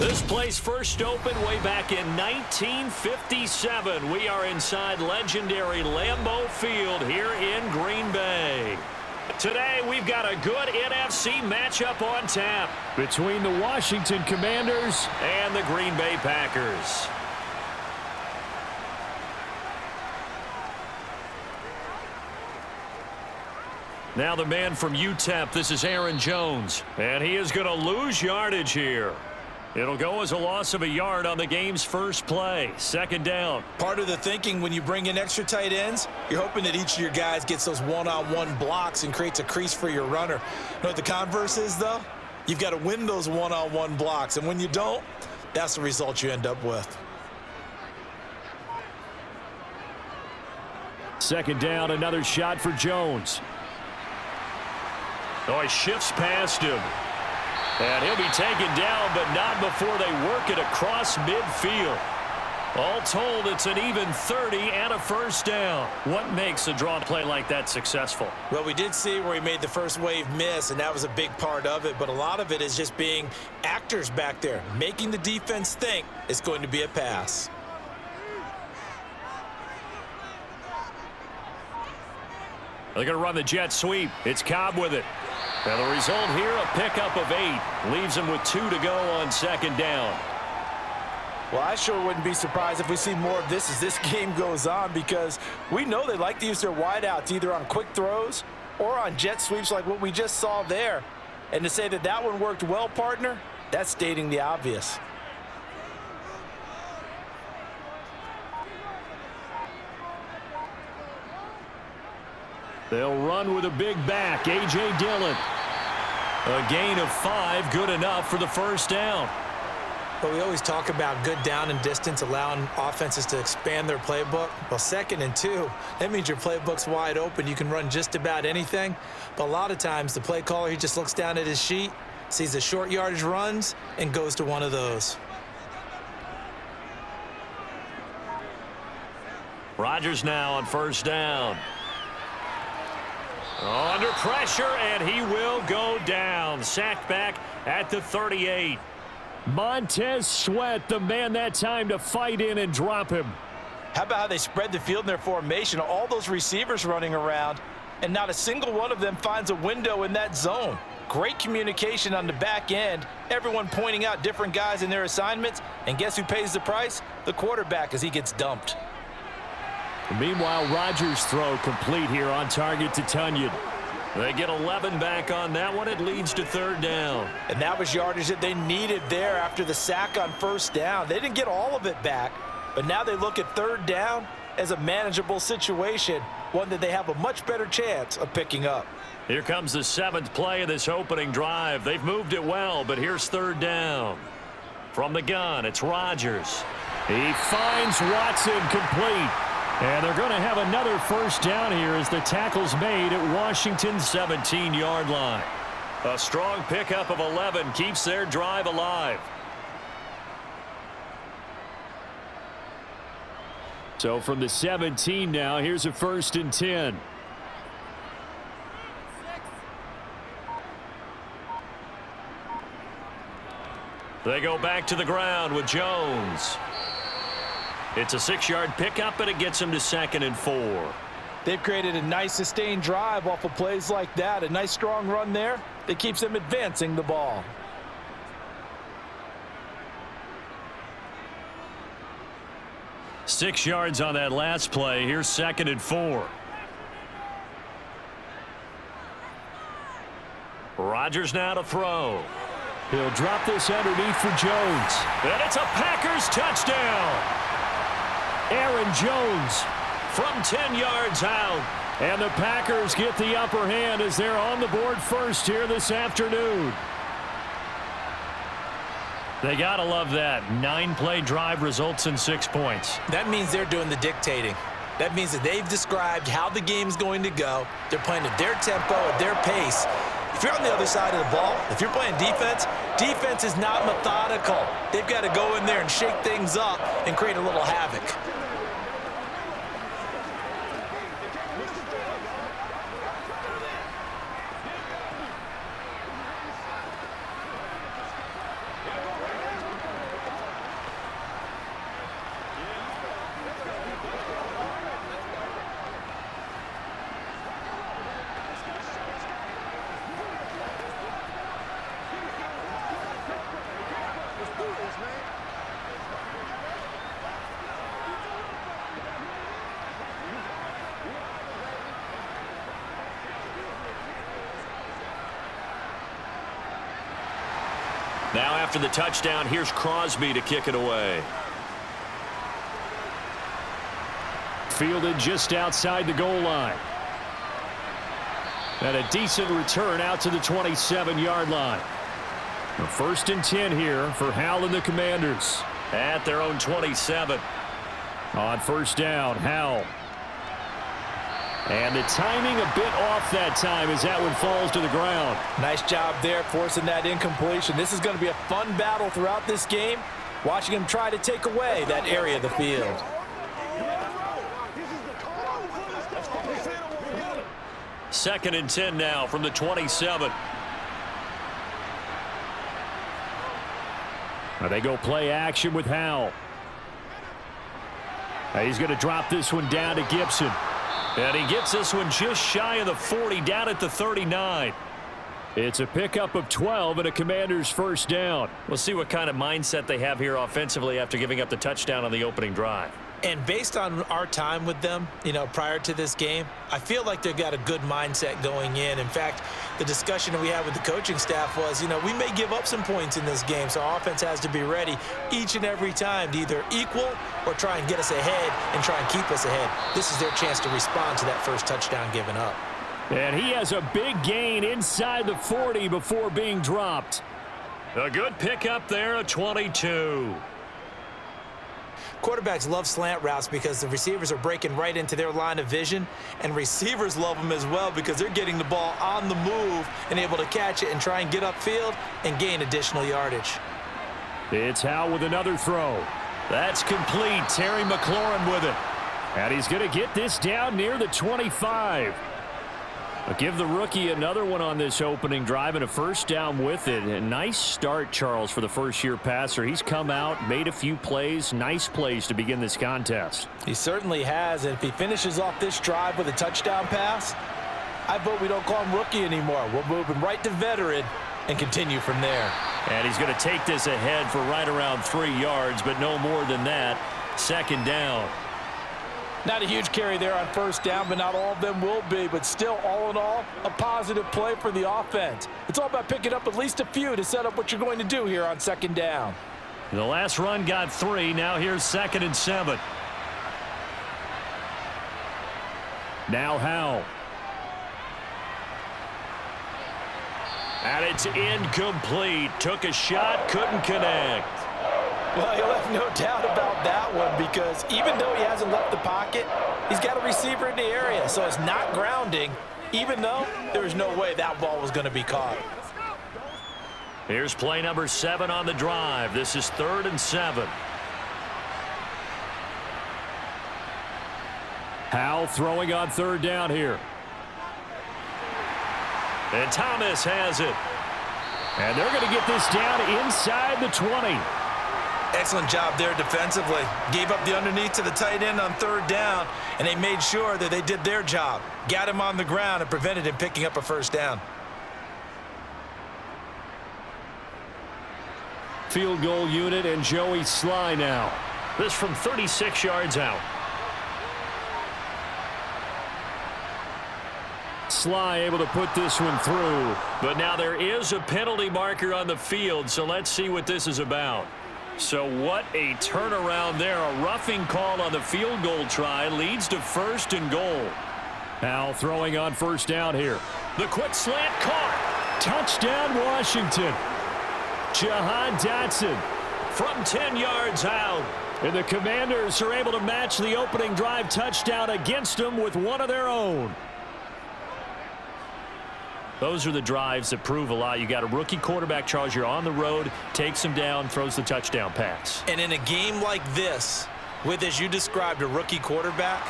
This place first opened way back in 1957. We are inside legendary Lambeau Field here in Green Bay. Today, we've got a good NFC matchup on tap between the Washington Commanders and the Green Bay Packers. Now the man from UTEP, this is Aaron Jones, and he is going to lose yardage here. It'll go as a loss of a yard on the game's first play. Second down. Part of the thinking when you bring in extra tight ends, you're hoping that each of your guys gets those one-on-one blocks and creates a crease for your runner. You know what the converse is, though? You've got to win those one-on-one blocks, and when you don't, that's the result you end up with. Second down, another shot for Jones. Oh, he shifts past him. And he'll be taken down, but not before they work it across midfield. All told, it's an even 30 and a first down. What makes a draw play like that successful? Well, we did see where he made the first wave miss, and that was a big part of it. But a lot of it is just being actors back there, making the defense think it's going to be a pass. They're going to run the jet sweep. It's Cobb with it. And the result here, a pickup of 8. Leaves him with 2 to go on second down. Well, I sure wouldn't be surprised if we see more of this as this game goes on, because we know they like to use their wideouts either on quick throws or on jet sweeps like what we just saw there. And to say that that one worked well, partner, that's stating the obvious. They'll run with a big back, A.J. Dillon. A gain of 5, good enough for the first down. But we always talk about good down and distance, allowing offenses to expand their playbook. Well, 2nd and 2, that means your playbook's wide open. You can run just about anything. But a lot of times, the play caller, he just looks down at his sheet, sees the short yardage runs, and goes to one of those. Rodgers now on first down. Under pressure, and he will go down. Sacked back at the 38. Montez Sweat, the man that time to fight in and drop him. How about how they spread the field in their formation? All those receivers running around, and not a single one of them finds a window in that zone. Great communication on the back end. Everyone pointing out different guys in their assignments. And guess who pays the price? The quarterback, as he gets dumped. Meanwhile, Rodgers' throw complete here on target to Tunyon. They get 11 back on that one. It leads to third down. And that was yardage that they needed there after the sack on first down. They didn't get all of it back, but now they look at third down as a manageable situation, one that they have a much better chance of picking up. Here comes the 7th play of this opening drive. They've moved it well, but here's third down. From the gun, it's Rodgers. He finds Watson complete. And they're going to have another first down here as the tackle's made at Washington's 17-yard line. A strong pickup of 11 keeps their drive alive. So from the 17 now, here's a 1st and 10. They go back to the ground with Jones. It's a 6-yard pickup, and it gets him to 2nd and 4. They've created a nice sustained drive off of plays like that. A nice strong run there that keeps them advancing the ball. Six yards on that last play. Here's 2nd and 4. Rodgers now to throw. He'll drop this underneath for Jones. And it's a Packers touchdown. Aaron Jones from 10 yards out. And the Packers get the upper hand as they're on the board first here this afternoon. They got to love that. 9-play drive results in 6 points. That means they're doing the dictating. That means that they've described how the game's going to go. They're playing at their tempo, at their pace. If you're on the other side of the ball, if you're playing defense, defense is not methodical. They've got to go in there and shake things up and create a little havoc. After the touchdown, here's Crosby to kick it away. Fielded just outside the goal line. And a decent return out to the 27-yard line. A 1st and 10 here for Howell and the Commanders. At their own 27. On 1st down, Howell. And the timing a bit off that time as that one falls to the ground. Nice job there forcing that incompletion. This is going to be a fun battle throughout this game. Watching him try to take away that area of the field. Second and 10 now from the 27. Now they go play action with Howell. He's going to drop this one down to Gibson. And he gets this one just shy of the 40, down at the 39. It's a pickup of 12 and a Commander's 1st down. We'll see what kind of mindset they have here offensively after giving up the touchdown on the opening drive. And based on our time with them, prior to this game, I feel like they've got a good mindset going in. In fact, the discussion that we had with the coaching staff was, we may give up some points in this game, so our offense has to be ready each and every time to either equal or try and get us ahead and try and keep us ahead. This is their chance to respond to that first touchdown given up. And he has a big gain inside the 40 before being dropped. A good pickup there, a 22. Quarterbacks love slant routes because the receivers are breaking right into their line of vision, and receivers love them as well because they're getting the ball on the move and able to catch it and try and get upfield and gain additional yardage. It's Howell with another throw. That's complete. Terry McLaurin with it. And he's going to get this down near the 25. I'll give the rookie another one on this opening drive and a 1st down with it. A nice start, Charles, for the first-year passer. He's come out, made a few plays, nice plays to begin this contest. He certainly has, and if he finishes off this drive with a touchdown pass, I vote we don't call him rookie anymore. We'll move him right to veteran and continue from there. And he's going to take this ahead for right around 3 yards, but no more than that. 2nd down. Not a huge carry there on 1st down, but not all of them will be. But still, all in all, a positive play for the offense. It's all about picking up at least a few to set up what you're going to do here on 2nd down. The last run got 3. Now here's 2nd and 7. Now Howell. And it's incomplete. Took a shot, couldn't connect. Well, you'll have no doubt about that one because even though he hasn't left the pocket, he's got a receiver in the area, so it's not grounding, even though there's no way that ball was going to be caught. Here's play number 7 on the drive. This is 3rd and 7. Howell throwing on 3rd down here. And Thomas has it. And they're going to get this down inside the 20. Excellent job there defensively. Gave up the underneath to the tight end on 3rd down, and they made sure that they did their job. Got him on the ground and prevented him picking up a 1st down. Field goal unit and Joey Sly now. This from 36 yards out. Sly able to put this one through. But now there is a penalty marker on the field, so let's see what this is about. So what a turnaround there. A roughing call on the field goal try leads to 1st and goal. Howell throwing on 1st down here. The quick slant caught. Touchdown Washington. Jahan Dotson from 10 yards out. And the Commanders are able to match the opening drive touchdown against them with one of their own. Those are the drives that prove a lot. You got a rookie quarterback, Charles. You're on the road, takes him down, throws the touchdown pass. And in a game like this, with, as you described, a rookie quarterback,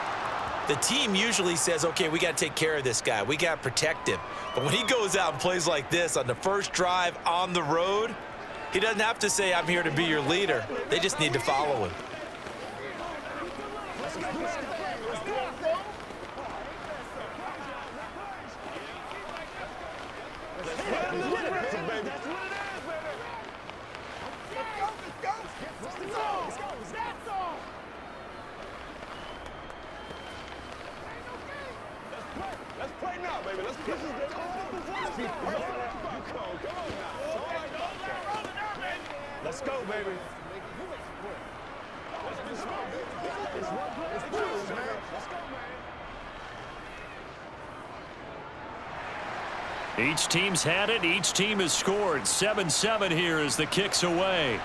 the team usually says, okay, we got to take care of this guy. We got to protect him. But when he goes out and plays like this on the first drive on the road, he doesn't have to say, I'm here to be your leader. They just need to follow him. Let's go, baby. Each team's had it. Each team has scored. 7-7 here as the kick's away.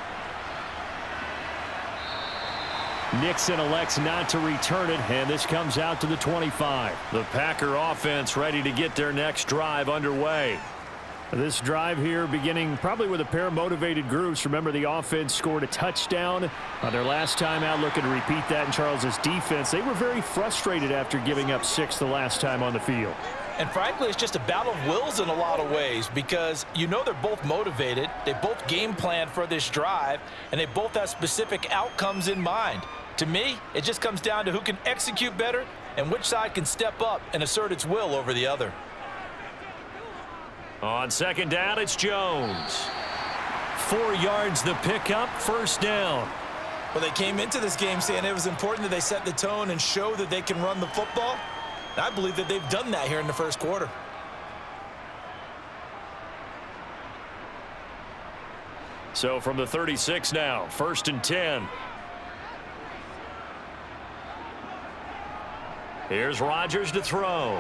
Nixon elects not to return it, and this comes out to the 25. The Packer offense ready to get their next drive underway. This drive here beginning probably with a pair of motivated groups. Remember, the offense scored a touchdown on their last time out, looking to repeat that in Charles's defense. They were very frustrated after giving up 6 the last time on the field. And frankly, it's just a battle of wills in a lot of ways because you know they're both motivated, they both game plan for this drive, and they both have specific outcomes in mind. To me, it just comes down to who can execute better and which side can step up and assert its will over the other. On second down, it's Jones. 4 yards the pickup, first down. Well, they came into this game saying it was important that they set the tone and show that they can run the football. And I believe that they've done that here in the first quarter. So from the 36 now, first and 10. Here's Rodgers to throw.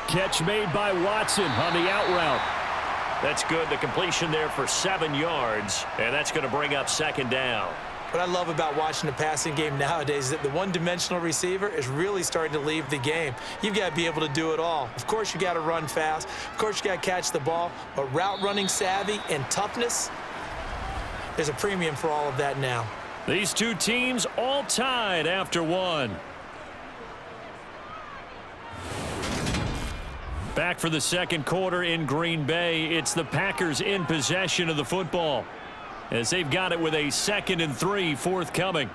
Catch made by Watson on the out route. That's good. The completion there for 7 yards, and that's going to bring up second down. What I love about watching the passing game nowadays is that the one-dimensional receiver is really starting to leave the game. You've got to be able to do it all. Of course, you got to run fast. Of course, you got to catch the ball. But route running savvy and toughness, there's a premium for all of that now. These two teams all tied after one. Back for the second quarter in Green Bay. It's the Packers in possession of the football as they've got it with a 2nd and 3 forthcoming.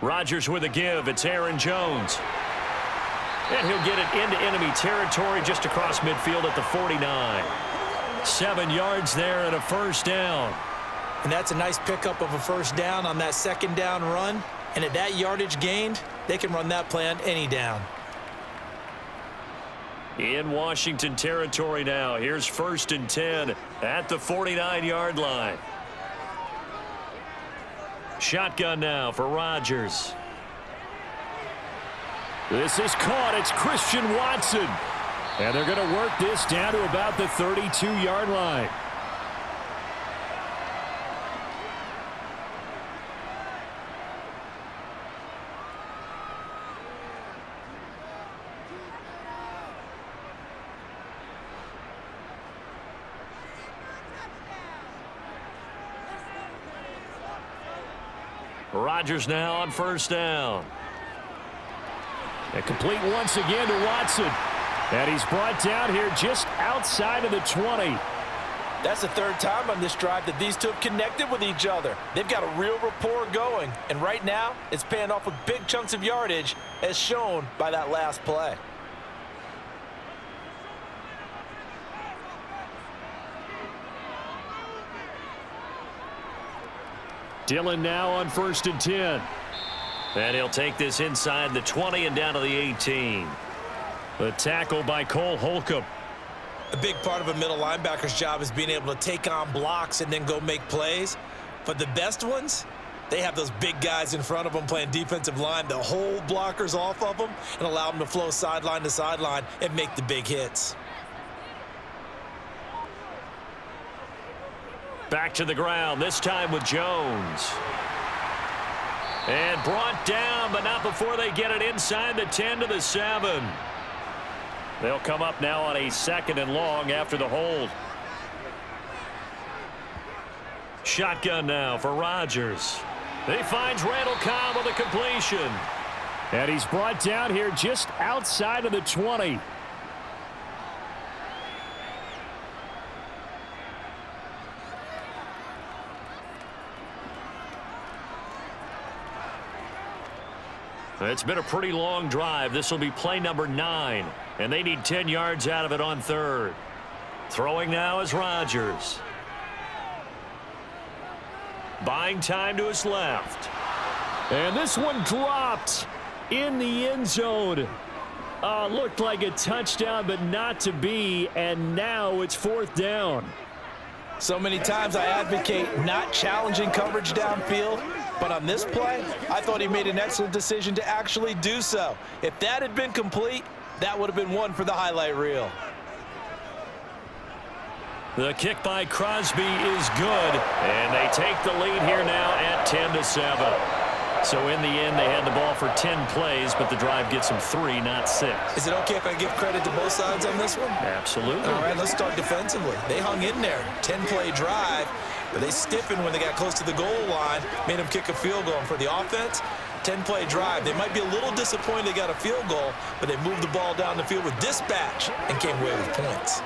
Rodgers with a give. It's Aaron Jones. And he'll get it into enemy territory just across midfield at the 49. 7 yards there and a first down. And that's a nice pickup of a first down on that second down run. And at that yardage gained, they can run that play on any down. In Washington territory now. Here's first and 10 at the 49-yard line. Shotgun now for Rodgers. This is caught. It's Christian Watson. And they're going to work this down to about the 32-yard line. Rodgers now on first down. And complete once again to Watson. And he's brought down here just outside of the 20. That's the third time on this drive that these two have connected with each other. They've got a real rapport going. And right now, it's paying off with big chunks of yardage as shown by that last play. Dillon now on first and 10. And he'll take this inside the 20 and down to the 18. The tackle by Cole Holcomb. A big part of a middle linebacker's job is being able to take on blocks and then go make plays. But the best ones, they have those big guys in front of them playing defensive line to hold blockers off of them and allow them to flow sideline to sideline and make the big hits. Back to the ground, this time with Jones. And brought down, but not before they get it inside the 10 to the 7. They'll come up now on a 2nd and long after the hold. Shotgun now for Rodgers. He finds Randall Cobb with a completion. And he's brought down here just outside of the 20. It's been a pretty long drive. This will be play number 9, and they need 10 yards out of it on third. Throwing now is Rodgers. Buying time to his left. And this one dropped in the end zone. Looked like a touchdown, but not to be, and now it's 4th down. So many times I advocate not challenging coverage downfield, but on this play, I thought he made an excellent decision to actually do so. If that had been complete, that would have been one for the highlight reel. The kick by Crosby is good, and they take the lead here now at 10-7. So in the end, they had the ball for 10 plays, but the drive gets them 3, not 6. Is it okay if I give credit to both sides on this one? Absolutely. All right, let's start defensively. They hung in there, 10-play drive, but they stiffened when they got close to the goal line, made them kick a field goal. And for the offense, 10-play drive. They might be a little disappointed they got a field goal, but they moved the ball down the field with dispatch and came away with points.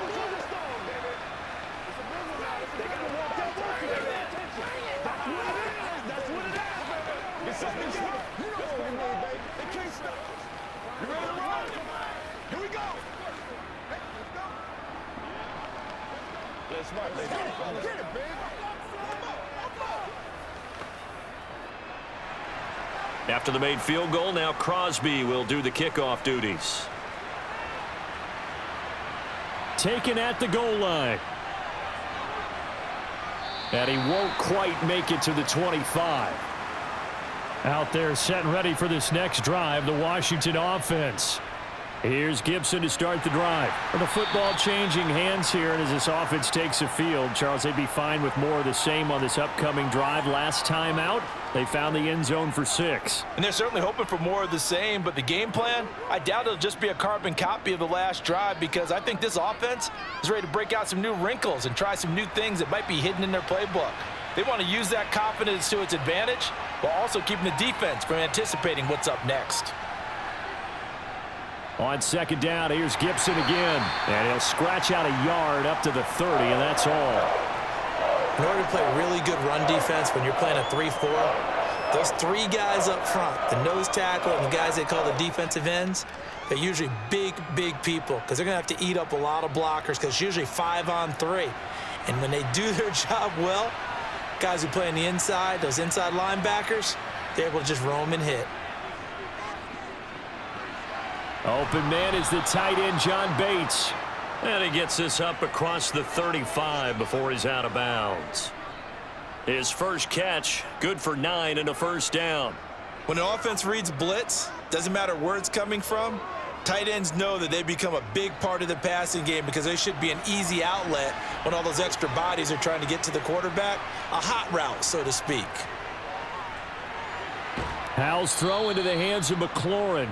After the made field goal, now Crosby will do the kickoff duties. Taken at the goal line. And he won't quite make it to the 25. Out there set and ready for this next drive, the Washington offense. Here's Gibson to start the drive. The football changing hands here, and as this offense takes the field, Charles, they'd be fine with more of the same on this upcoming drive. Last time out, they found the end zone for 6. And they're certainly hoping for more of the same, but the game plan, I doubt it'll just be a carbon copy of the last drive, because I think this offense is ready to break out some new wrinkles and try some new things that might be hidden in their playbook. They want to use that confidence to its advantage while also keeping the defense from anticipating what's up next. On second down, here's Gibson again. And he'll scratch out a yard up to the 30, and that's all. In order to play really good run defense when you're playing a 3-4, those 3 guys up front, the nose tackle and the guys they call the defensive ends, they're usually big, big people because they're going to have to eat up a lot of blockers because it's usually 5-on-3. And when they do their job well, guys who play on the inside, those inside linebackers, they're able to just roam and hit. Open man is the tight end, John Bates. And he gets this up across the 35 before he's out of bounds. His first catch, good for 9 and a first down. When an offense reads blitz, doesn't matter where it's coming from, tight ends know that they become a big part of the passing game because they should be an easy outlet when all those extra bodies are trying to get to the quarterback. A hot route, so to speak. Howell's throw into the hands of McLaurin.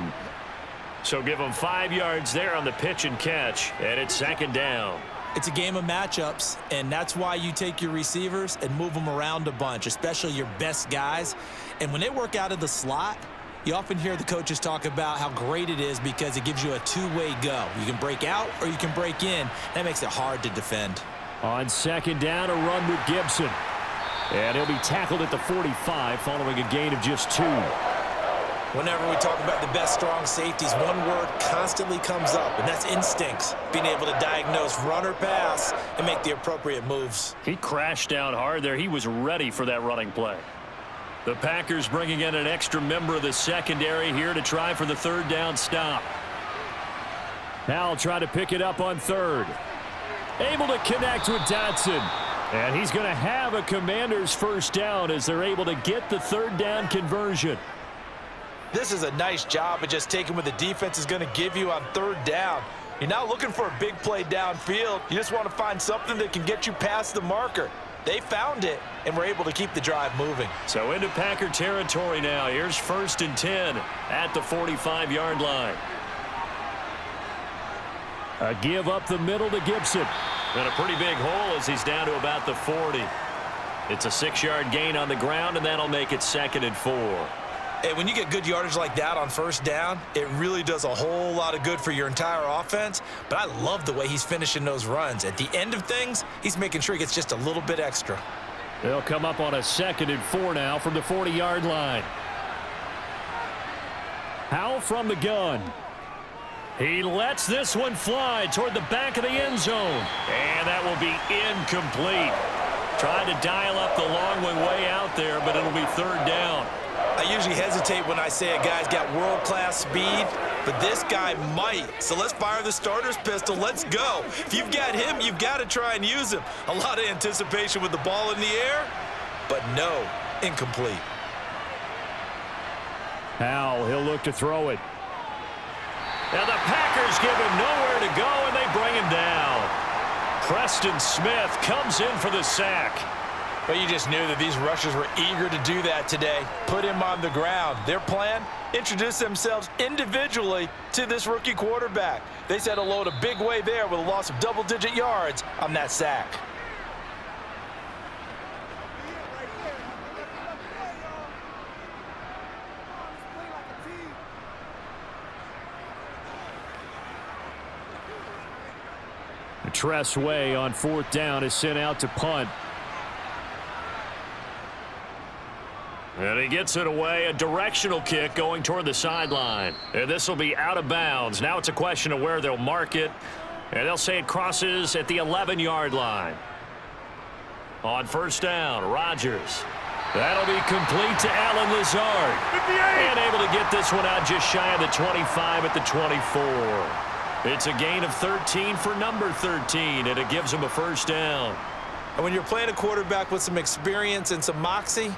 So give him 5 yards there on the pitch and catch, and it's second down. It's a game of matchups, and that's why you take your receivers and move them around a bunch, especially your best guys. And when they work out of the slot, you often hear the coaches talk about how great it is because it gives you a two-way go. You can break out or you can break in. That makes it hard to defend. On second down, a run with Gibson. And he'll be tackled at the 45 following a gain of just 2. Whenever we talk about the best strong safeties, one word constantly comes up, and that's instincts. Being able to diagnose run or pass and make the appropriate moves. He crashed down hard there. He was ready for that running play. The Packers bringing in an extra member of the secondary here to try for the third down stop. Howell try to pick it up on third. Able to connect with Dotson. And he's going to have a Commanders first down as they're able to get the third down conversion. This is a nice job of just taking what the defense is going to give you on third down. You're not looking for a big play downfield. You just want to find something that can get you past the marker. They found it and were able to keep the drive moving. So into Packer territory now. Here's 1st and 10 at the 45-yard line. A give up the middle to Gibson. And a pretty big hole as he's down to about the 40. It's a 6-yard gain on the ground, and that'll make it 2nd and 4. Hey, when you get good yardage like that on first down, it really does a whole lot of good for your entire offense. But I love the way he's finishing those runs. At the end of things, he's making sure he gets just a little bit extra. They'll come up on a 2nd and 4 now from the 40-yard line. Howell from the gun. He lets this one fly toward the back of the end zone. And that will be incomplete. Tried to dial up the long one way out there, but it'll be third down. I usually hesitate when I say a guy's got world-class speed, but this guy might. So let's fire the starter's pistol. Let's go. If you've got him, you've got to try and use him. A lot of anticipation with the ball in the air, but no, incomplete. Howell, he'll look to throw it. And the Packers give him nowhere to go, and they bring him down. Preston Smith comes in for the sack. But you just knew that these rushers were eager to do that today. Put him on the ground. Their plan, introduce themselves individually to this rookie quarterback. They said hello to Big Way there with a loss of double-digit yards on that sack. Tress Way on 4th down is sent out to punt. And he gets it away, a directional kick going toward the sideline. And this will be out of bounds. Now it's a question of where they'll mark it. And they'll say it crosses at the 11-yard line. On 1st down, Rodgers. That'll be complete to Allen Lazard. 58. And able to get this one out just shy of the 25 at the 24. It's a gain of 13 for number 13, and it gives him a 1st down. And when you're playing a quarterback with some experience and some moxie,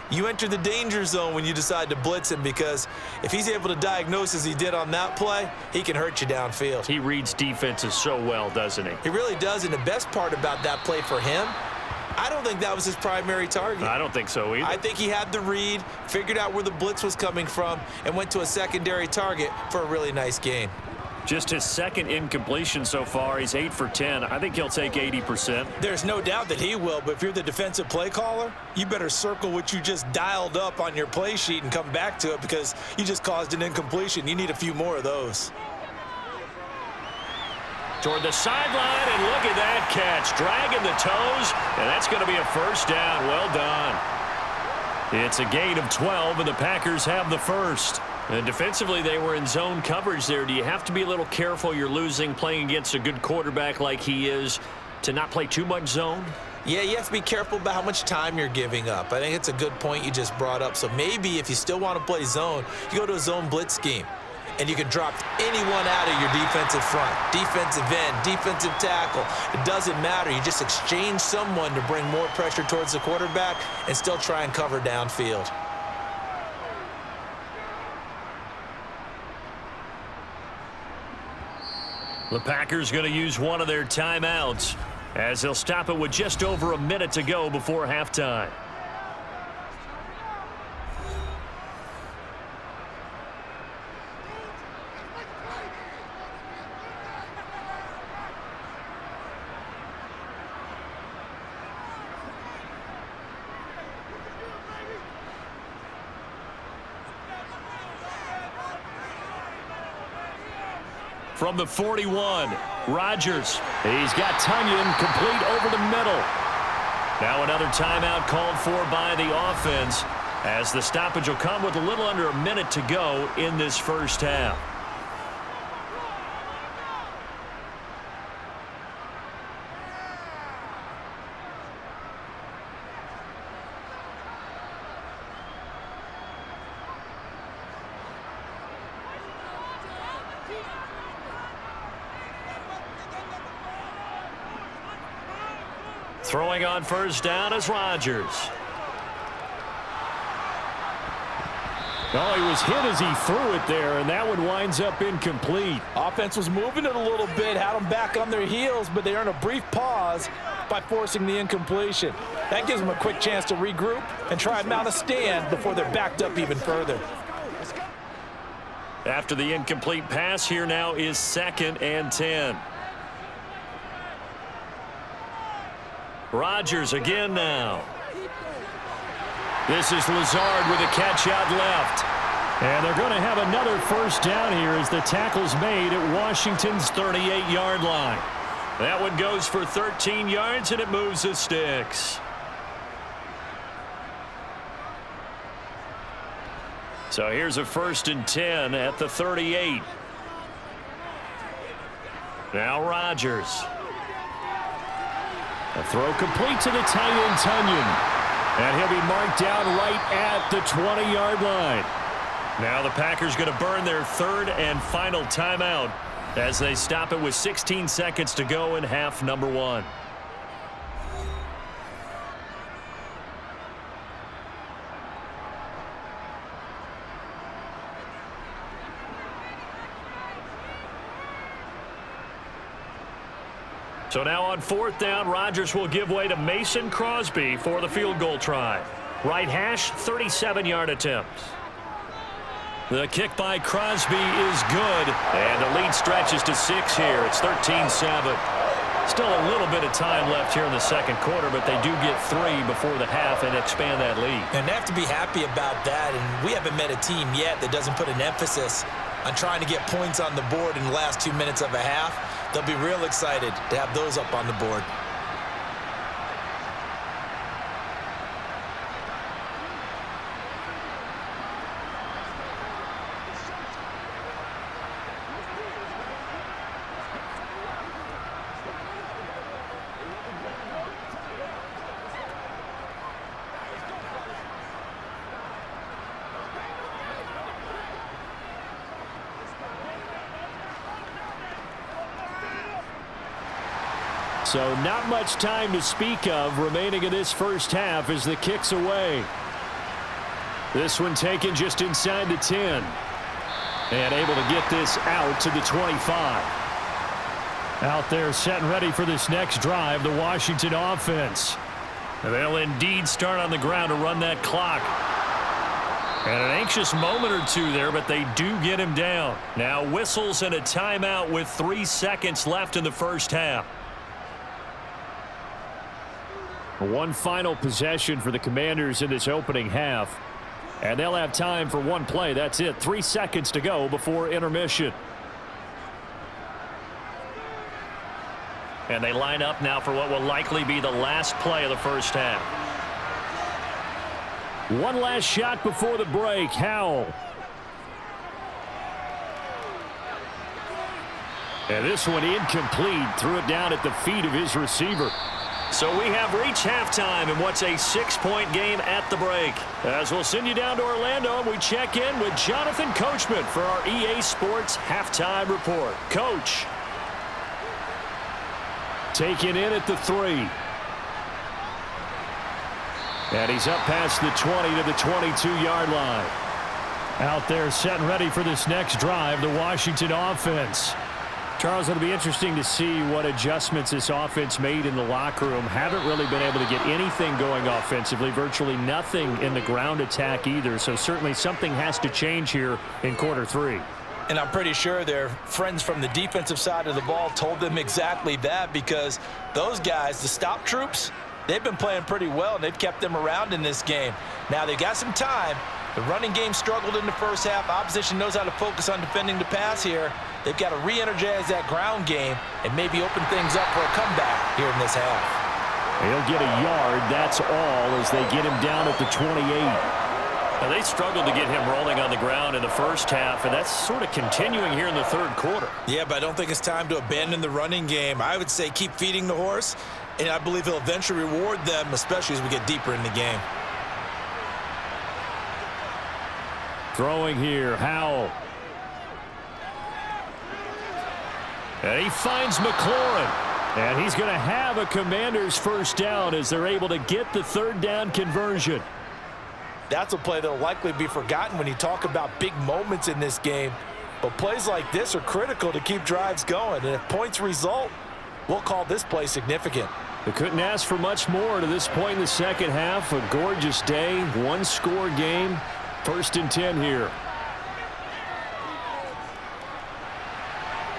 you enter the danger zone when you decide to blitz him, because if he's able to diagnose as he did on that play, he can hurt you downfield. He reads defenses so well, doesn't he? He really does, and the best part about that play for him, I don't think that was his primary target. I don't think so either. I think he had the read, figured out where the blitz was coming from, and went to a secondary target for a really nice gain. Just his 2nd incompletion so far. He's 8 for 10. I think he'll take 80%. There's no doubt that he will, but if you're the defensive play caller, you better circle what you just dialed up on your play sheet and come back to it, because you just caused an incompletion. You need a few more of those. Toward the sideline, and look at that catch. Dragging the toes, and that's going to be a 1st down. Well done. It's a gain of 12, and the Packers have the 1st. And defensively, they were in zone coverage there. Do you have to be a little careful? You're losing, playing against a good quarterback like he is, to not play too much zone? Yeah, you have to be careful about how much time you're giving up. I think it's a good point you just brought up. So maybe if you still want to play zone, you go to a zone blitz scheme, and you can drop anyone out of your defensive front, defensive end, defensive tackle. It doesn't matter. You just exchange someone to bring more pressure towards the quarterback and still try and cover downfield. The Packers going to use one of their timeouts, as they'll stop it with just over a minute to go before halftime. From the 41, Rodgers. He's got Tunyon complete over the middle. Now another timeout called for by the offense, as the stoppage will come with a little under a minute to go in this 1st half. Throwing on 1st down is Rodgers. Oh, he was hit as he threw it there, and that one winds up incomplete. Offense was moving it a little bit, had them back on their heels, but they earned a brief pause by forcing the incompletion. That gives them a quick chance to regroup and try and mount a stand before they're backed up even further. After the incomplete pass, here now is 2nd and 10. Rodgers again now. This is Lazard with a catch out left. And they're going to have another 1st down here as the tackle's made at Washington's 38-yard line. That one goes for 13 yards, and it moves the sticks. So here's a 1st and 10 at the 38. Now Rodgers. A throw complete to the tight end, Tunyon. And he'll be marked down right at the 20-yard line. Now the Packers going to burn their third and final timeout as they stop it with 16 seconds to go in half number one. So now on fourth down, Rodgers will give way to Mason Crosby for the field goal try. Right hash, 37-yard attempt. The kick by Crosby is good, and the lead stretches to 6 here. It's 13-7. Still a little bit of time left here in the second quarter, but they do get 3 before the half and expand that lead. And they have to be happy about that, and we haven't met a team yet that doesn't put an emphasis on trying to get points on the board in the last 2 minutes of a half. They'll be real excited to have those up on the board. So not much time to speak of remaining in this first half as the kick's away. This one taken just inside the 10. And able to get this out to the 25. Out there set and ready for this next drive, the Washington offense. They'll indeed start on the ground to run that clock. And an anxious moment or two there, but they do get him down. Now whistles and a timeout with 3 seconds left in the first half. One final possession for the Commanders in this opening half. And they'll have time for one play. That's it. 3 seconds to go before intermission. And they line up now for what will likely be the last play of the first half. One last shot before the break. Howell. And this one incomplete. Threw it down at the feet of his receiver. So we have reached halftime in what's a 6-point game at the break. As we'll send you down to Orlando, and we check in with Jonathan Coachman for our EA Sports Halftime Report. Coach. Taken in at the 3. And he's up past the 20 to the 22-yard line. Out there set and ready for this next drive, the Washington offense. Charles, it'll be interesting to see what adjustments this offense made in the locker room. Haven't really been able to get anything going offensively, virtually nothing in the ground attack either. So certainly something has to change here in quarter 3. And I'm pretty sure their friends from the defensive side of the ball told them exactly that, because those guys, the stop troops, they've been playing pretty well, and they've kept them around in this game. Now they've got some time. The running game struggled in the first half. Opposition knows how to focus on defending the pass here. They've got to re-energize that ground game and maybe open things up for a comeback here in this half. He'll get a yard, that's all, as they get him down at the 28. Now they struggled to get him rolling on the ground in the first half, and that's sort of continuing here in the third quarter. Yeah, but I don't think it's time to abandon the running game. I would say keep feeding the horse, and I believe he'll eventually reward them, especially as we get deeper in the game. Throwing here, Howell. And he finds McLaurin. And he's going to have a Commander's first down as they're able to get the third down conversion. That's a play that will likely be forgotten when you talk about big moments in this game. But plays like this are critical to keep drives going. And if points result, we'll call this play significant. They couldn't ask for much more to this point in the second half. A gorgeous day, one-score game. 1st and 10 here.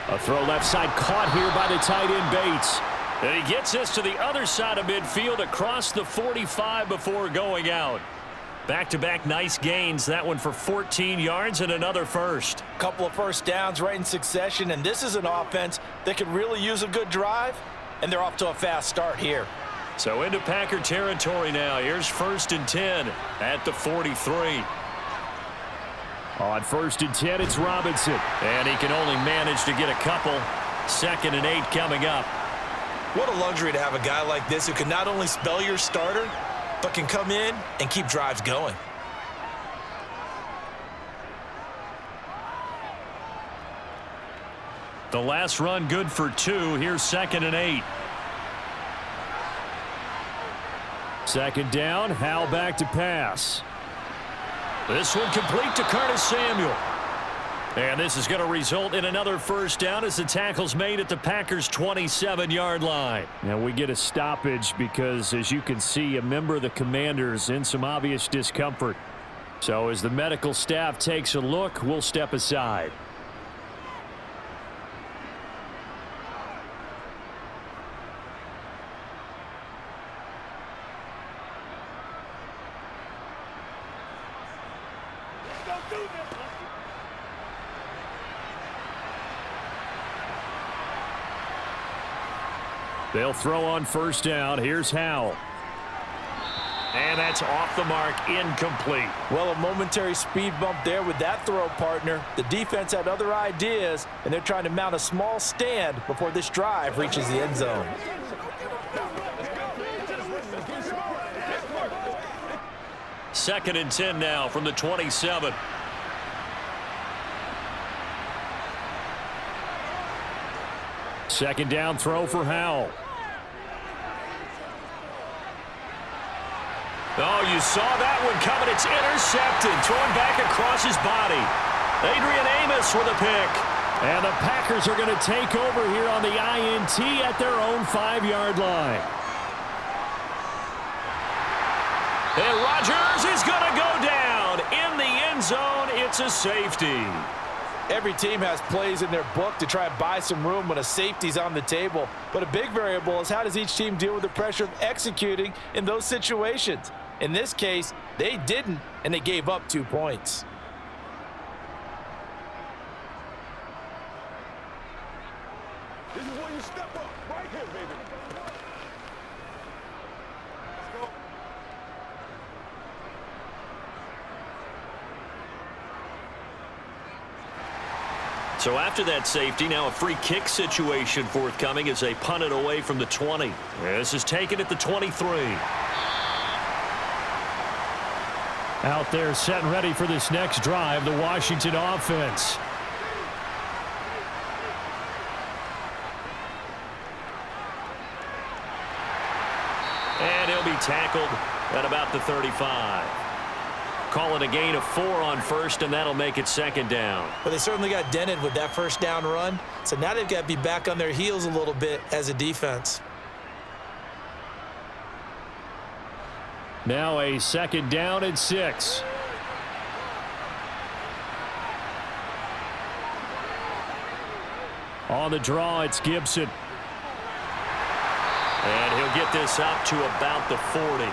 A throw left side caught here by the tight end Bates. And he gets this to the other side of midfield across the 45 before going out. Back-to-back nice gains. That one for 14 yards and another first. Couple of first downs right in succession, and this is an offense that could really use a good drive, and they're off to a fast start here. So into Packer territory now. Here's 1st and 10 at the 43. On 1st and 10, it's Robinson. And he can only manage to get a couple. 2nd and 8 coming up. What a luxury to have a guy like this who can not only spell your starter, but can come in and keep drives going. The last run good for 2. Here's 2nd and 8. Second down, Howell back to pass. This one complete to Curtis Samuel. And this is going to result in another first down as the tackle's made at the Packers' 27-yard line. Now we get a stoppage because, as you can see, a member of the Commanders in some obvious discomfort. So as the medical staff takes a look, we'll step aside. They'll throw on first down. Here's Howell. And that's off the mark, incomplete. Well, a momentary speed bump there with that throw, partner. The defense had other ideas, and they're trying to mount a small stand before this drive reaches the end zone. Second and 10 now from the 27. Second down throw for Howell. Oh, you saw that one coming. It's intercepted. Thrown back across his body. Adrian Amos with a pick. And the Packers are going to take over here on the INT at their own 5-yard line. And Rodgers is going to go down. In the end zone, it's a safety. Every team has plays in their book to try and buy some room when a safety's on the table. But a big variable is how does each team deal with the pressure of executing in those situations. In this case, they didn't, and they gave up 2 points. This is where you step up, right here, baby. Let's go. So after that safety, now a free kick situation forthcoming as they punt it away from the 20. This is taken at the 23. Out there set and ready for this next drive, the Washington offense. And he'll be tackled at about the 35. Call it a gain of 4 on first, and that'll make it 2nd down. But they certainly got dented with that first down run. So now they've got to be back on their heels a little bit as a defense. Now a 2nd down and 6. On the draw, it's Gibson. And he'll get this up to about the 40.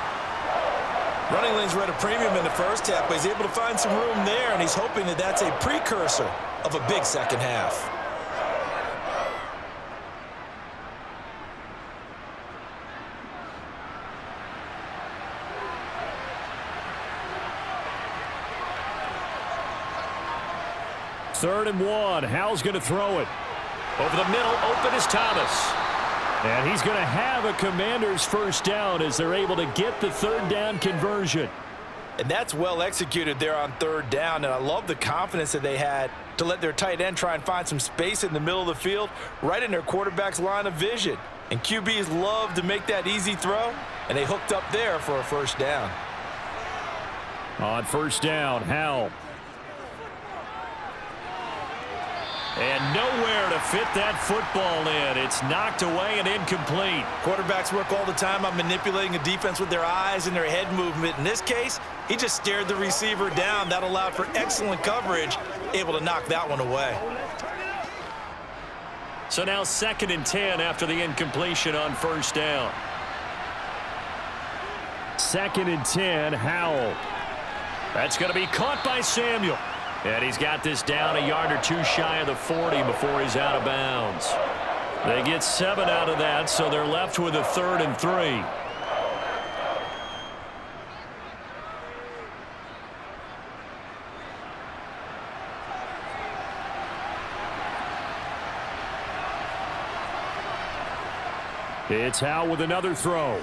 Running lanes were at a premium in the first half, but he's able to find some room there, and he's hoping that that's a precursor of a big second half. Third and 1. Howell's going to throw it. Over the middle, open is Thomas. And he's going to have a Commander's first down as they're able to get the 3rd down conversion. And that's well executed there on 3rd down, and I love the confidence that they had to let their tight end try and find some space in the middle of the field, right in their quarterback's line of vision. And QBs love to make that easy throw, and they hooked up there for a first down. On first down, Howell. And nowhere to fit that football in. It's knocked away and incomplete. Quarterbacks work all the time on manipulating a defense with their eyes and their head movement. In this case, he just stared the receiver down. That allowed for excellent coverage, able to knock that one away. So now 2nd and 10 after the incompletion on first down. 2nd and 10, Howell. That's going to be caught by Samuel. And he's got this down a yard or 2 shy of the 40 before he's out of bounds. They get 7 out of that, so they're left with a 3rd and 3. It's Howell with another throw.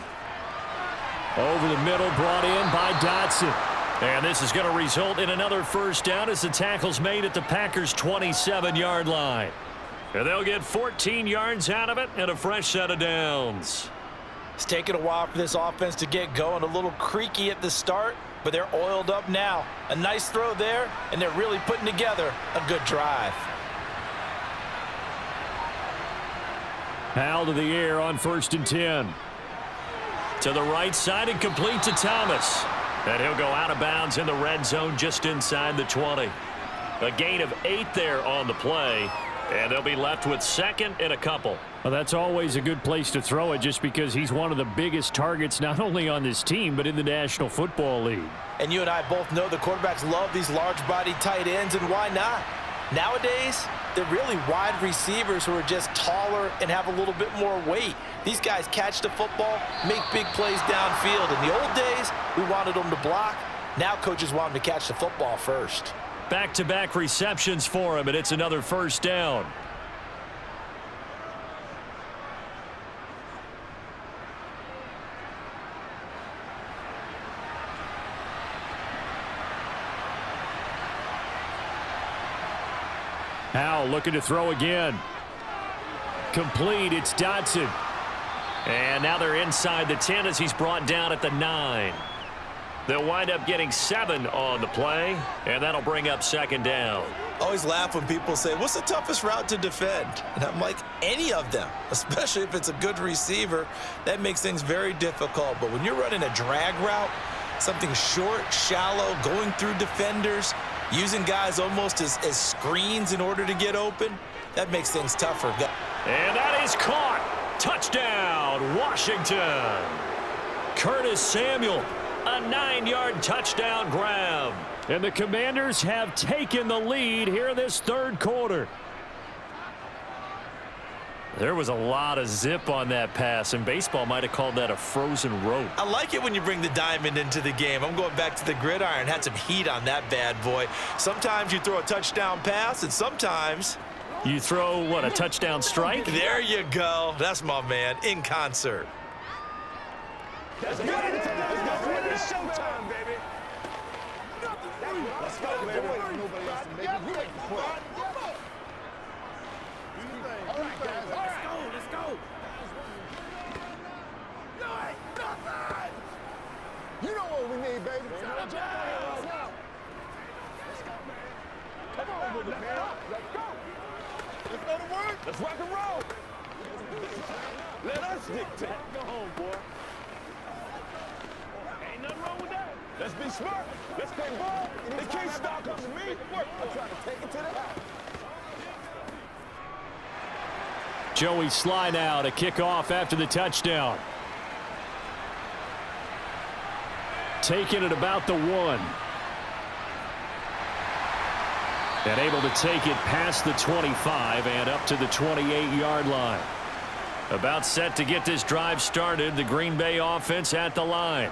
Over the middle, brought in by Dotson. And this is going to result in another first down as the tackle's made at the Packers' 27-yard line. And they'll get 14 yards out of it and a fresh set of downs. It's taken a while for this offense to get going. A little creaky at the start, but they're oiled up now. A nice throw there, and they're really putting together a good drive. Powell to the air on 1st and 10. To the right side and complete to Thomas. And he'll go out of bounds in the red zone just inside the 20. A gain of 8 there on the play. And they'll be left with 2nd and a couple. Well, that's always a good place to throw it just because he's one of the biggest targets not only on this team but in the National Football League. And you and I both know the quarterbacks love these large-bodied tight ends, and why not? Nowadays, they're really wide receivers who are just taller and have a little bit more weight. These guys catch the football, make big plays downfield. In the old days, we wanted them to block. Now coaches want them to catch the football first. Back-to-back receptions for him, and it's another first down. Powell looking to throw again. Complete. It's Dotson. And now they're inside the 10 as he's brought down at the 9. They'll wind up getting 7 on the play, and that'll bring up 2nd down. I always laugh when people say, what's the toughest route to defend? And I'm like, any of them, especially if it's a good receiver. That makes things very difficult. But when you're running a drag route, something short, shallow, going through defenders, using guys almost as screens in order to get open, that makes things tougher. And that is caught. Touchdown, Washington. Curtis Samuel, a 9-yard touchdown grab. And the Commanders have taken the lead here this 3rd quarter. There was a lot of zip on that pass, and baseball might have called that a frozen rope. I like it when you bring the diamond into the game. I'm going back to the gridiron. Had some heat on that bad boy. Sometimes you throw a touchdown pass, and sometimes you throw, what, a touchdown strike? There you go. That's my man, in concert. Let's go. It's showtime, baby. Let's go, baby. Nobody else to make it. You make the play. All right, guys. Let's go. You know what we need, baby. Let's go. Come on with it, man. Let's go. Let's go to work. Let's rock and roll. Let us dictate. Go home, boy. Ain't nothing wrong with that. Let's be smart. Let's play ball. They can't stop us. Me. I'm trying to take it to the house. Joey Sly now to kick off after the touchdown. Taking it about the 1. And able to take it past the 25 and up to the 28-yard line. About set to get this drive started, the Green Bay offense at the line.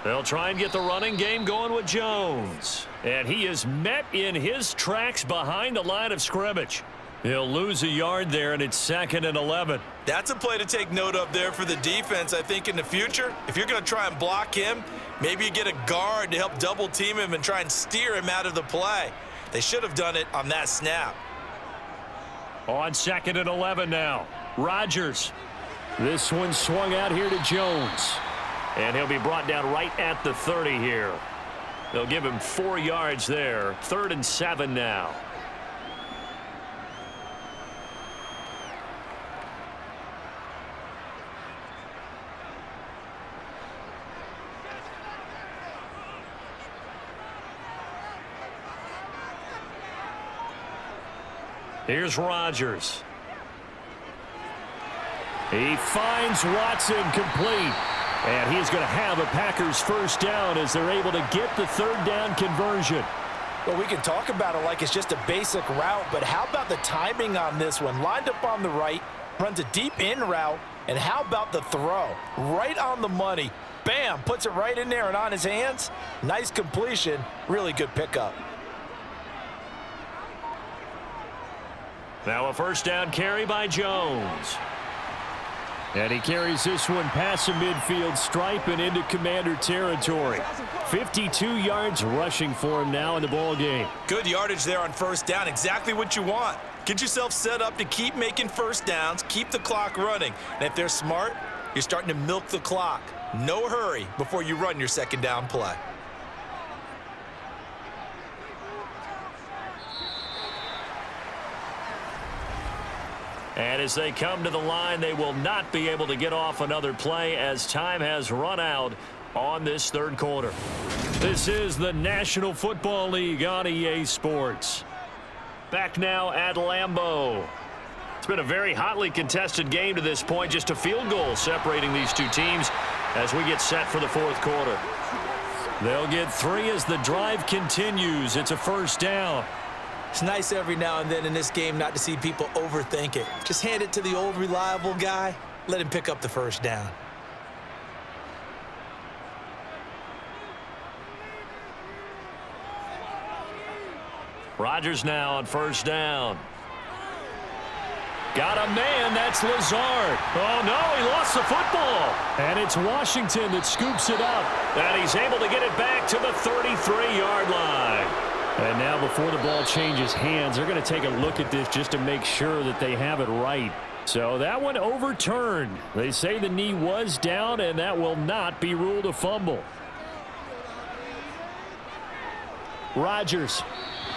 They'll try and get the running game going with Jones. And he is met in his tracks behind the line of scrimmage. He'll lose a yard there, and it's 2nd and 11. That's a play to take note of there for the defense, I think, in the future. If you're going to try and block him, maybe you get a guard to help double team him and try and steer him out of the play. They should have done it on that snap. On 2nd and 11 now. Rodgers. This one swung out here to Jones. And he'll be brought down right at the 30 here. They'll give him 4 yards there. 3rd and 7 now. Here's Rodgers. He finds Watson complete. And he's going to have a Packers first down as they're able to get the 3rd down conversion. Well, we can talk about it like it's just a basic route, but how about the timing on this one? Lined up on the right, runs a deep in route, and how about the throw? Right on the money. Bam, puts it right in there and on his hands. Nice completion, really good pickup. Now a first down carry by Jones. And he carries this one past the midfield stripe and into Commander territory. 52 yards rushing for him now in the ball game. Good yardage there on first down. Exactly what you want. Get yourself set up to keep making first downs, keep the clock running. And if they're smart, you're starting to milk the clock. No hurry before you run your second down play. And as they come to the line, they will not be able to get off another play as time has run out on this third quarter. This is the National Football League on EA Sports. Back now at Lambeau. It's been a very hotly contested game to this point. Just a field goal separating these two teams as we get set for the fourth quarter. They'll get 3 as the drive continues. It's a first down. It's nice every now and then in this game not to see people overthink it. Just hand it to the old reliable guy. Let him pick up the first down. Rodgers now on first down. Got a man, that's Lazard. Oh, no, he lost the football. And it's Washington that scoops it up. And he's able to get it back to the 33-yard line. And now before the ball changes hands, they're going to take a look at this just to make sure that they have it right. So that one overturned. They say the knee was down, and that will not be ruled a fumble. Rodgers.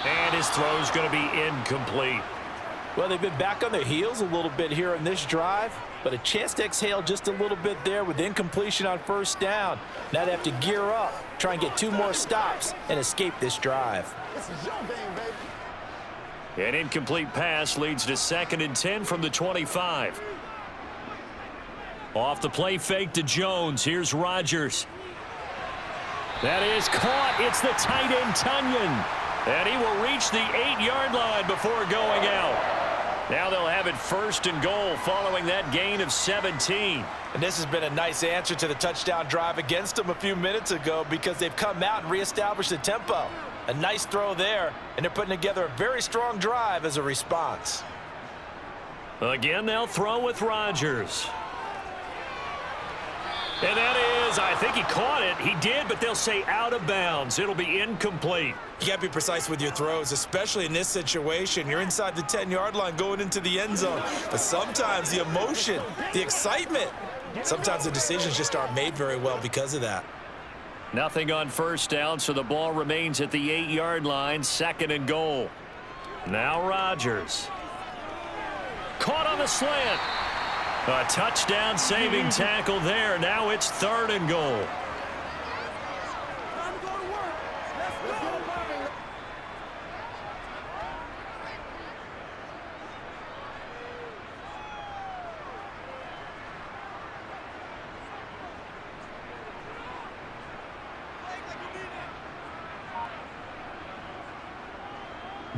And his throw's going to be incomplete. Well, they've been back on their heels a little bit here in this drive, but a chance to exhale just a little bit there with incompletion on first down. Now they have to gear up, try and get 2 more stops, and escape this drive. This is your game, baby. An incomplete pass leads to 2nd and 10 from the 25. Off the play fake to Jones. Here's Rodgers. That is caught. It's the tight end, Tunyon. And he will reach the 8-yard line before going out. Now they'll have it 1st and goal following that gain of 17. And this has been a nice answer to the touchdown drive against them a few minutes ago because they've come out and reestablished the tempo. A nice throw there, and they're putting together a very strong drive as a response. Again, they'll throw with Rodgers. And that is, I think he caught it. He did, but they'll say out of bounds. It'll be incomplete. You got to be precise with your throws, especially in this situation. You're inside the 10-yard line going into the end zone. But sometimes the emotion, the excitement, sometimes the decisions just aren't made very well because of that. Nothing on first down, so the ball remains at the 8-yard line, 2nd and goal. Now Rodgers. Caught on the slant. A touchdown saving tackle there. Now it's 3rd and goal. Time to go to work. Let's go.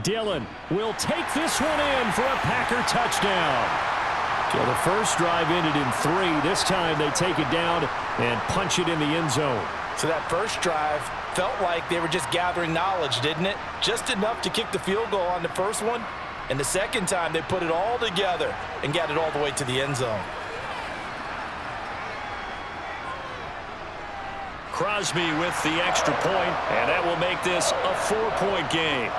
Dillon will take this one in for a Packer touchdown. So the first drive ended in 3. This time they take it down and punch it in the end zone. So that first drive felt like they were just gathering knowledge, didn't it? Just enough to kick the field goal on the first one. And the second time they put it all together and got it all the way to the end zone. Crosby with the extra point, and that will make this a 4-point game.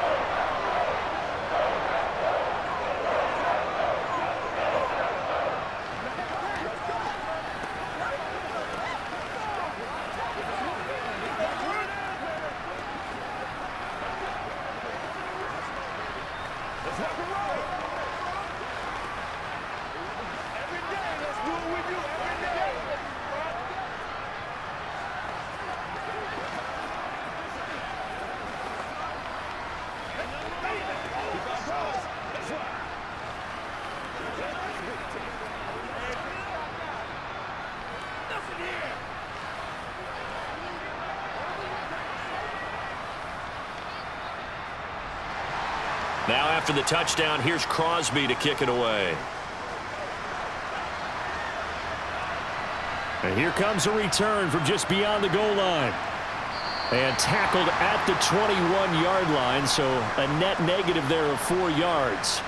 Now after the touchdown, here's Crosby to kick it away. And here comes a return from just beyond the goal line. And tackled at the 21-yard line, so a net negative there of 4 yards.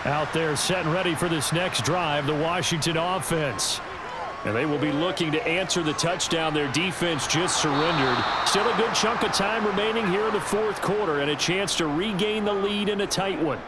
Out there set and ready for this next drive, the Washington offense. And they will be looking to answer the touchdown their defense just surrendered. Still a good chunk of time remaining here in the fourth quarter and a chance to regain the lead in a tight one.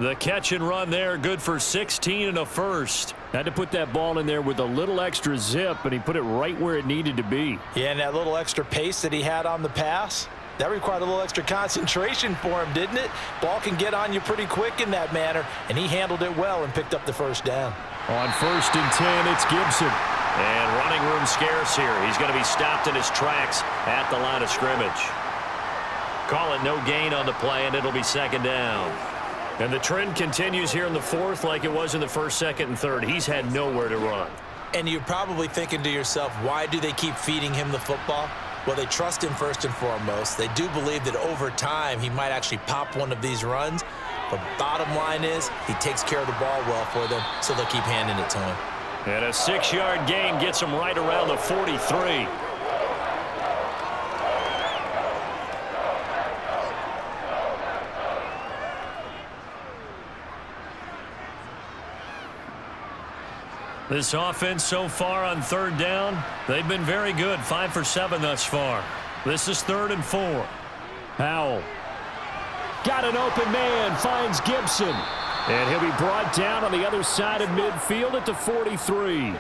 The catch and run there, good for 16 and a first. Had to put that ball in there with a little extra zip, and he put it right where it needed to be. Yeah, and that little extra pace that he had on the pass, that required a little extra concentration for him, didn't it? Ball can get on you pretty quick in that manner, and he handled it well and picked up the first down. On 1st and 10, it's Gibson. And running room scarce here. He's going to be stopped in his tracks at the line of scrimmage. Call it no gain on the play, and it'll be 2nd down. And the trend continues here in the fourth like it was in the first, 2nd, and 3rd. He's had nowhere to run. And you're probably thinking to yourself, why do they keep feeding him the football? Well, they trust him first and foremost. They do believe that over time he might actually pop one of these runs. But bottom line is he takes care of the ball well for them, so they'll keep handing it to him. And a 6-yard gain gets him right around the 43. This offense so far on 3rd down, they've been very good. 5 for 7 thus far. This is 3rd and 4. Howell. Got an open man, finds Gibson. And he'll be brought down on the other side of midfield at the 43.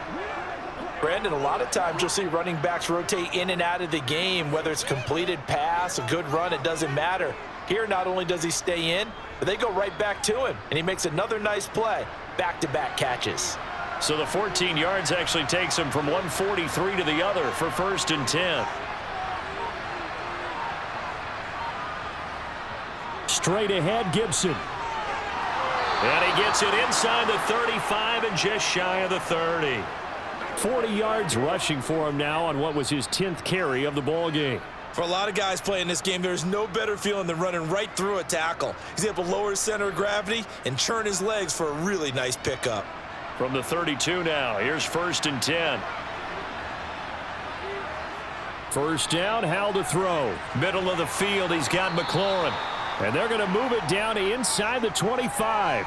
Brandon, a lot of times you'll see running backs rotate in and out of the game, whether it's a completed pass, a good run, it doesn't matter. Here, not only does he stay in, but they go right back to him, and he makes another nice play. Back-to-back catches. So the 14 yards actually takes him from 143 to the other for 1st and 10. Straight ahead, Gibson. And he gets it inside the 35 and just shy of the 30. 40 yards rushing for him now on what was his 10th carry of the ball game. For a lot of guys playing this game, there's no better feeling than running right through a tackle. He's able to lower his center of gravity and churn his legs for a really nice pickup. From the 32 now, here's 1st and 10. 1st down, Howell to throw. Middle of the field, he's got McLaurin. And they're going to move it down to inside the 25.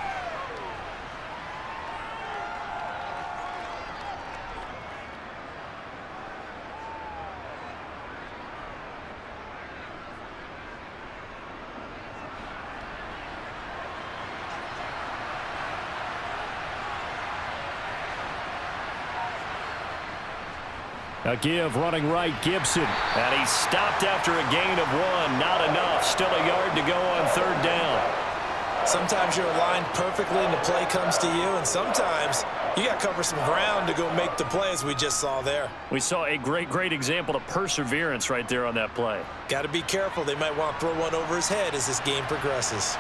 A give running right, Gibson. And he stopped after a gain of 1. Not enough. Still a yard to go on 3rd down. Sometimes you're aligned perfectly and the play comes to you, and sometimes you got to cover some ground to go make the play, as we just saw there. We saw a great example of perseverance right there on that play. Got to be careful. They might want to throw one over his head as this game progresses.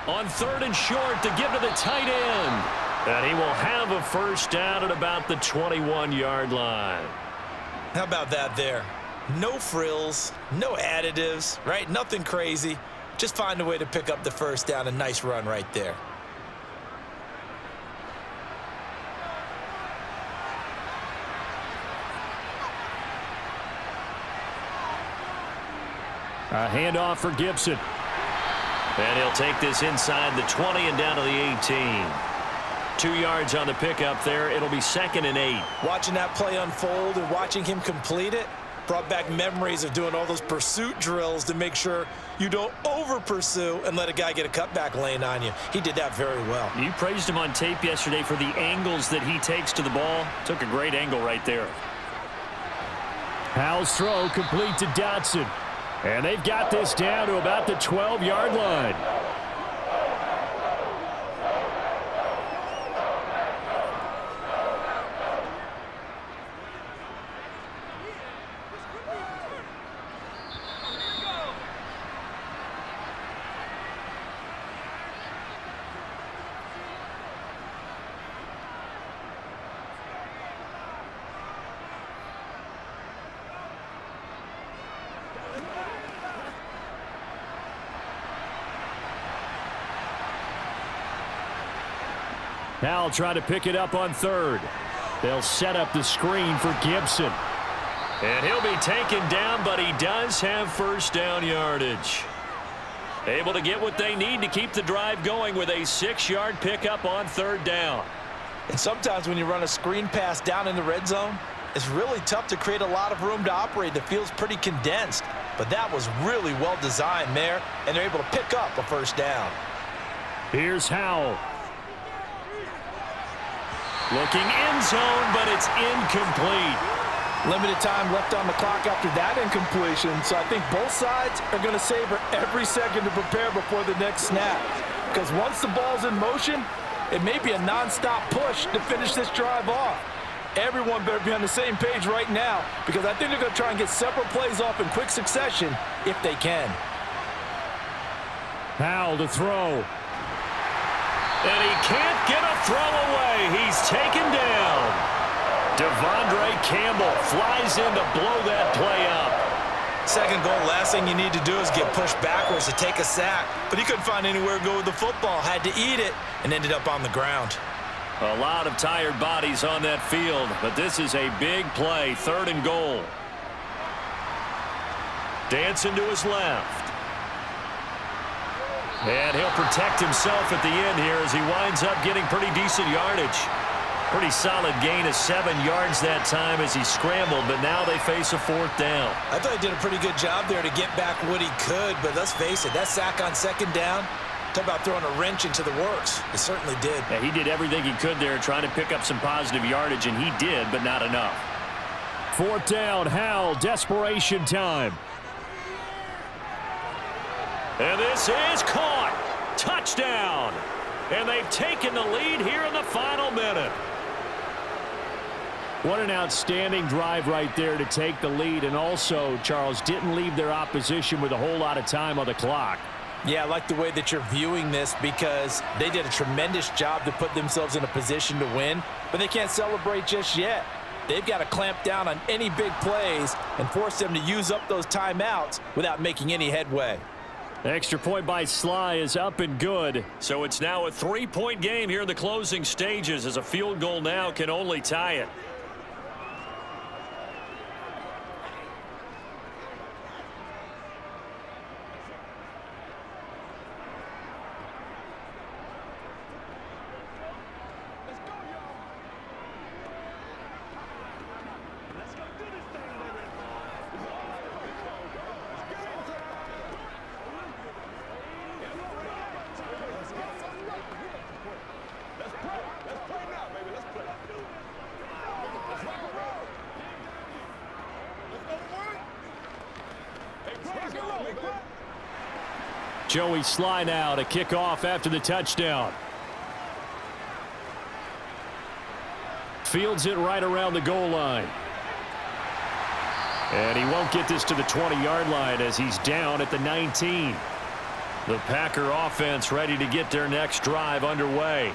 On 3rd and short to give to the tight end. And he will have a 1st down at about the 21-yard line. How about that there? No frills, no additives, right? Nothing crazy. Just find a way to pick up the 1st down. A nice run right there. A handoff for Gibson. And he'll take this inside the 20 and down to the 18. 2 yards on the pickup there. It'll be 2nd and 8. Watching that play unfold and watching him complete it brought back memories of doing all those pursuit drills to make sure you don't over-pursue and let a guy get a cutback lane on you. He did that very well. You praised him on tape yesterday for the angles that he takes to the ball. Took a great angle right there. Howell's throw complete to Dotson. And they've got this down to about the 12-yard line. Howell trying to pick it up on 3rd. They'll set up the screen for Gibson. And he'll be taken down, but he does have 1st down yardage. Able to get what they need to keep the drive going with a 6-yard pickup on 3rd down. And sometimes when you run a screen pass down in the red zone, it's really tough to create a lot of room to operate. The field's pretty condensed. But that was really well designed there, and they're able to pick up a 1st down. Here's Howell. Looking end zone, but it's incomplete. Limited time left on the clock after that incompletion, so I think both sides are going to savor every second to prepare before the next snap. Because once the ball's in motion, it may be a nonstop push to finish this drive off. Everyone better be on the same page right now, because I think they're going to try and get several plays off in quick succession if they can. Howell to throw. And he can't get a throw away. He's taken down. Devondre Campbell flies in to blow that play up. 2nd goal, last thing you need to do is get pushed backwards to take a sack. But he couldn't find anywhere to go with the football. Had to eat it and ended up on the ground. A lot of tired bodies on that field, but this is a big play. 3rd and goal. Dancing to his left. And he'll protect himself at the end here as he winds up getting pretty decent yardage. Pretty solid gain of 7 yards that time as he scrambled, but now they face a 4th down. I thought he did a pretty good job there to get back what he could, but let's face it, that sack on 2nd down, talk about throwing a wrench into the works. It certainly did. Yeah, he did everything he could there trying to pick up some positive yardage, and he did, but not enough. 4th down, Howell, desperation time. And this is caught. Touchdown. And they've taken the lead here in the final minute. What an outstanding drive right there to take the lead, and also, Charles, didn't leave their opposition with a whole lot of time on the clock. Yeah, I like the way that you're viewing this because they did a tremendous job to put themselves in a position to win, but they can't celebrate just yet. They've got to clamp down on any big plays and force them to use up those timeouts without making any headway. The extra point by Sly is up and good. So it's now a 3-point game here in the closing stages as a field goal now can only tie it. Joey Sly now to kick off after the touchdown. Fields it right around the goal line. And he won't get this to the 20-yard line as he's down at the 19. The Packer offense ready to get their next drive underway.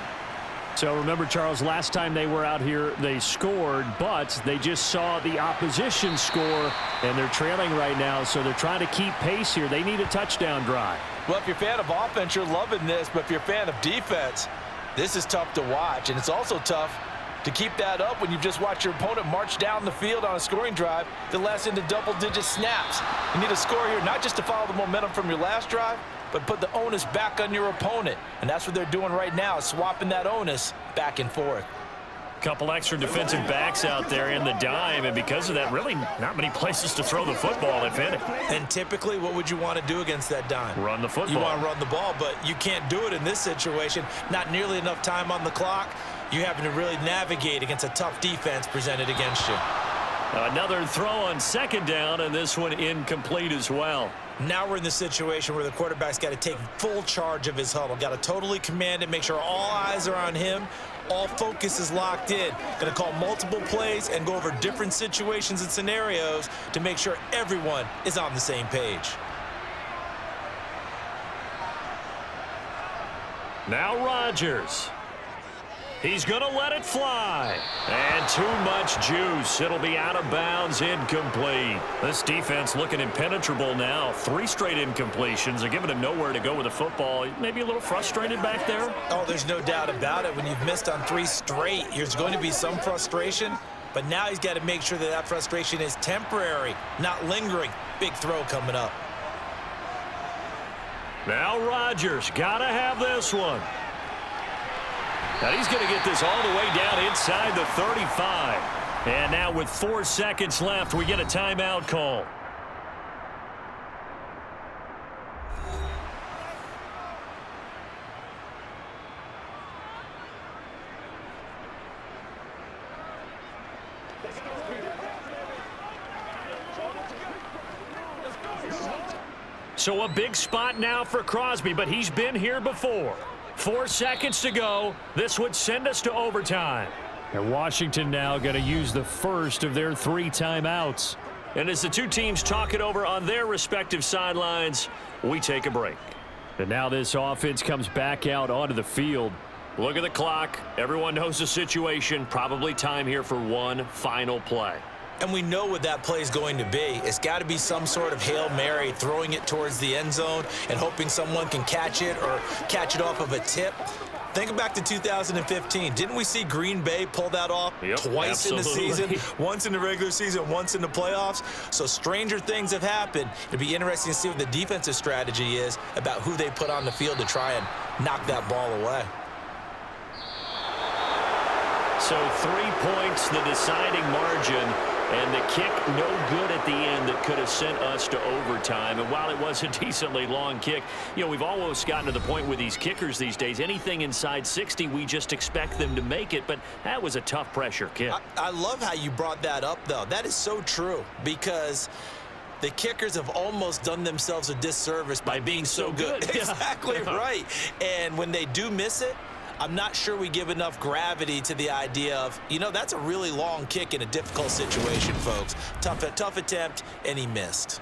So remember, Charles, last time they were out here, they scored, but they just saw the opposition score, and they're trailing right now, so they're trying to keep pace here. They need a touchdown drive. Well, if you're a fan of offense, you're loving this, but if you're a fan of defense, this is tough to watch, and it's also tough to keep that up when you've just watched your opponent march down the field on a scoring drive that lasts into double-digit snaps. You need a score here not just to follow the momentum from your last drive, but put the onus back on your opponent. And that's what they're doing right now, swapping that onus back and forth. Couple extra defensive backs out there in the dime, and because of that, really not many places to throw the football, if any. And typically, what would you want to do against that dime? Run the football. You want to run the ball, but you can't do it in this situation. Not nearly enough time on the clock. You having to really navigate against a tough defense presented against you. Another throw on 2nd down, and this one incomplete as well. Now we're in the situation where the quarterback's got to take full charge of his huddle. Got to totally command it, make sure all eyes are on him. All focus is locked in. Going to call multiple plays and go over different situations and scenarios to make sure everyone is on the same page. Now Rodgers. He's going to let it fly. And too much juice. It'll be out of bounds, incomplete. This defense looking impenetrable now. 3 straight incompletions. They're giving him nowhere to go with the football. Maybe a little frustrated back there. Oh, there's no doubt about it. When you've missed on 3 straight, there's going to be some frustration. But now he's got to make sure that that frustration is temporary, not lingering. Big throw coming up. Now Rodgers got to have this one. And he's going to get this all the way down inside the 35. And now with 4 seconds left, we get a timeout call. So a big spot now for Crosby, but he's been here before. 4 seconds to go. This would send us to overtime. And Washington now going to use the first of their 3 timeouts. And as the two teams talk it over on their respective sidelines, we take a break. And now this offense comes back out onto the field. Look at the clock. Everyone knows the situation. Probably time here for one final play. And we know what that play is going to be. It's got to be some sort of Hail Mary, throwing it towards the end zone and hoping someone can catch it or catch it off of a tip. Think back to 2015. Didn't we see Green Bay pull that off twice absolutely. in the season? Once in the regular season, once in the playoffs. So stranger things have happened. It'd be interesting to see what the defensive strategy is about who they put on the field to try and knock that ball away. So 3 points, the deciding margin, and the kick no good at the end that could have sent us to overtime. And while it was a decently long kick, you know, we've almost gotten to the point with these kickers these days, anything inside 60, we just expect them to make it. But that was a tough pressure kick. I love how you brought that up, though. That is so true, because the kickers have almost done themselves a disservice by being so good. Exactly right. And when they do miss it, I'm not sure we give enough gravity to the idea of, you know, that's a really long kick in a difficult situation, folks. Tough attempt, and he missed.